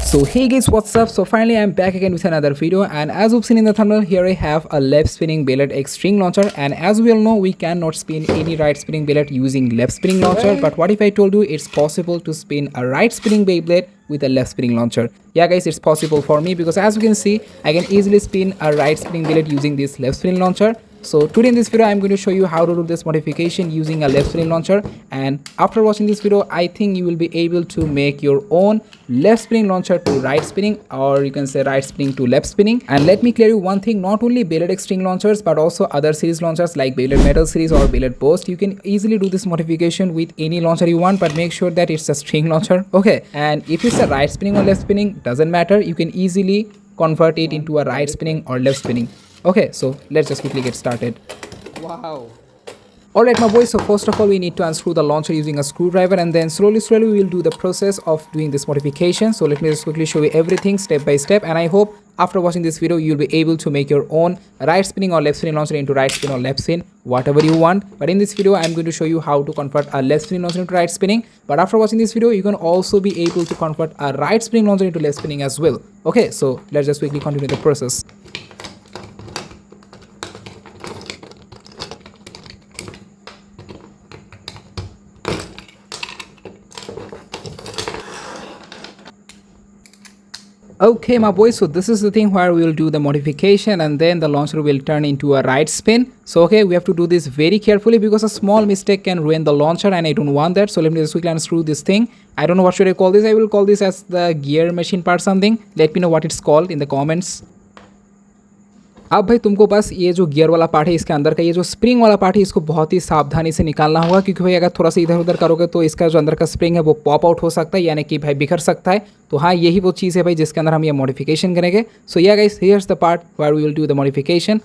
So hey guys, what's up? So finally I'm back again with another video, and as you've seen in the thumbnail, here I have a left spinning Beyblade X string launcher. And as we all know, we cannot spin any right spinning Beyblade using left spinning launcher. But what if I told you it's possible to spin a right spinning Beyblade with a left spinning launcher? Yeah guys, it's possible for me, because as you can see, I can easily spin a right spinning Beyblade using this left spinning launcher. So today in this video I'm going to show you how to do this modification using a left spinning launcher, and after watching this video I think you will be able to make your own left spinning launcher to right spinning, or you can say right spinning to left spinning. And let me clear you one thing, not only Beyblade X string launchers but also other series launchers like Beyblade Metal series or Beyblade Burst, you can easily do this modification with any launcher you want, but make sure that it's a string launcher. Okay, and if it's a right spinning or left spinning, doesn't matter, you can easily convert it into a right spinning or left spinning. Okay, so let's just quickly get started. Wow. Alright my boys, so first of all we need to unscrew the launcher using a screwdriver, and then slowly we will do the process of doing this modification. So let me just quickly show you everything step by step, and I hope after watching this video you'll be able to make your own right spinning or left spinning launcher into right spin or left spin, whatever you want. But in this video I'm going to show you how to convert a left spinning launcher into right spinning, but after watching this video you can also be able to convert a right spinning launcher into left spinning as well. Okay, so let's just quickly continue the process. Okay my boys, so this is the thing where we will do the modification and then the launcher will turn into a right spin. So okay, we have to do this very carefully because a small mistake can ruin the launcher and I don't want that. So let me just quickly unscrew this thing. I don't know what should I call this. I will call this as the gear machine part something. Let me know what it's called in the comments. अब भाई तुमको बस ये जो gear वाला part है इसके अंदर का ये जो स्प्रिंग वाला पार्ट है इसको बहुत ही सावधानी से निकालना होगा, क्योंकि भाई अगर थोड़ा सा इधर उधर करोगे तो इसका जो अंदर का स्प्रिंग है वो पॉप आउट हो सकता है, यानी कि भाई बिखर सकता है। तो हाँ, यही वो चीज़ है भाई जिसके अंदर हम ये मॉडिफिकेशन करेंगे। So yeah guys, here's the part where we will do the modification.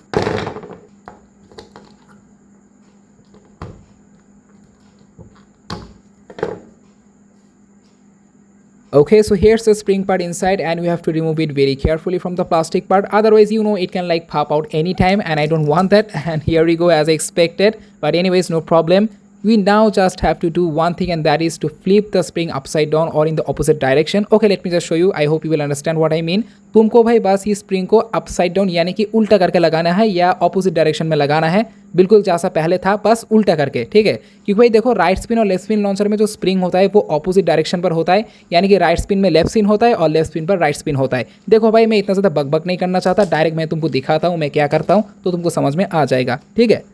Okay, so here's the spring part inside, and we have to remove it very carefully from the plastic part, otherwise you know it can like pop out anytime and I don't want that. And here we go, as I expected, but anyways, no problem. We now just have to do one thing, and that is to flip the spring upside down or in the opposite direction. Okay, let me just show you. I hope you will understand what I mean. तुमको भाई बस ये spring को upside down यानी कि उल्टा करके लगाना है या ऑपोजिट डायरेक्शन में लगाना है, बिल्कुल जैसा पहले था बस उल्टा करके, ठीक है। क्योंकि भाई देखो, राइट स्पिन और लेफ्ट स्पिन लॉन्चर में जो स्प्रिंग होता है वो ऑपोजिट डायरेक्शन पर होता है, यानी कि राइट स्पिन में लेफ्ट स्पिन होता है और लेफ्ट स्पिन पर राइट स्पिन होता है। देखो भाई, मैं इतना ज़्यादा बकबक नहीं करना चाहता, डायरेक्ट मैं तुमको दिखाता हूँ मैं क्या करता हूँ तो तुमको समझ में आ जाएगा, ठीक है।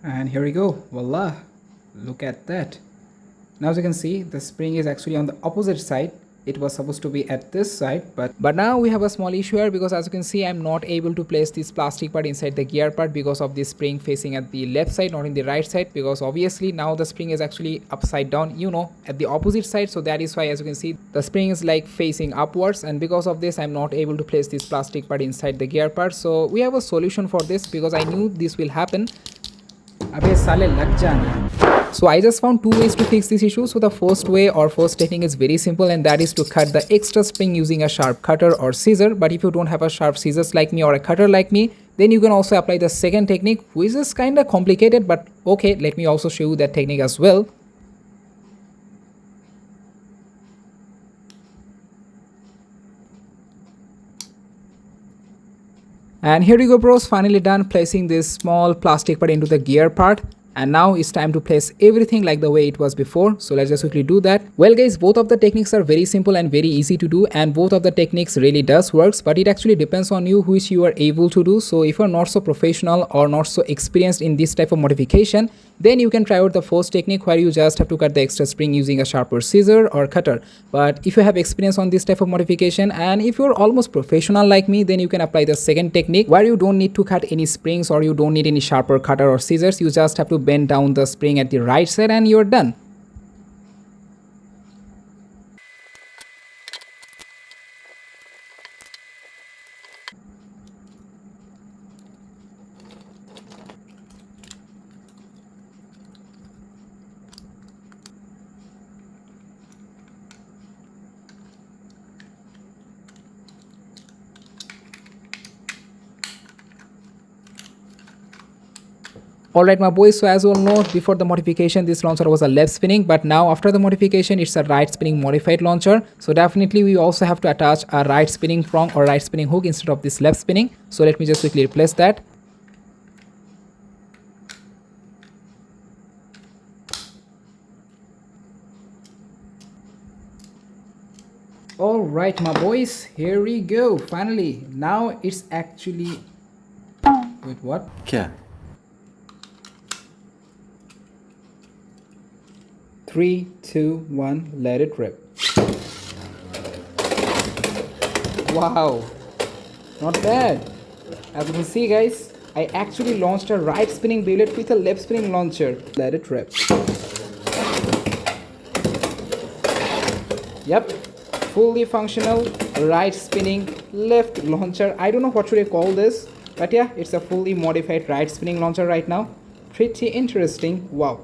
And here we go, voila, look at that. Now as you can see, the spring is actually on the opposite side. It was supposed to be at this side, but now we have a small issue here, because as you can see I'm not able to place this plastic part inside the gear part because of the spring facing at the left side, not in the right side, because obviously now the spring is actually upside down, you know, at the opposite side. So that is why, as you can see, the spring is like facing upwards, and because of this I'm not able to place this plastic part inside the gear part. So we have a solution for this, because I knew this will happen. अबे साले लग जाना। So I just found two ways to fix this issue. So the first way or first technique is very simple, and that is to cut the extra spring using a sharp cutter or scissor. But if you don't have a sharp scissors like me or a cutter like me, then you can also apply the second technique, which is kind of complicated, but okay, let me also show you that technique as well. And here you go bros, finally done placing this small plastic part into the gear part. And now it's time to place everything like the way it was before. So let's just quickly do that. Well guys, both of the techniques are very simple and very easy to do, and both of the techniques really does works, but it actually depends on you which you are able to do. So if you're not so professional or not so experienced in this type of modification, then you can try out the first technique where you just have to cut the extra spring using a sharper scissor or cutter. But if you have experience on this type of modification and if you're almost professional like me, then you can apply the second technique where you don't need to cut any springs or you don't need any sharper cutter or scissors. You just have to bend down the spring at the right side and you're done. Alright my boys, so as you all know, before the modification this launcher was a left spinning, but now after the modification it's a right spinning modified launcher. So definitely we also have to attach a right spinning prong or right spinning hook instead of this left spinning. So let me just quickly replace that. Alright my boys, here we go. Finally, now it's actually... Wait, what? Yeah. 3, 2, 1, let it rip. Wow, not bad. As you can see guys, I actually launched a right spinning Beyblade with a left spinning launcher. Let it rip. Yep, fully functional right spinning left launcher. I don't know what should I call this, but yeah, it's a fully modified right spinning launcher right now. Pretty interesting. Wow.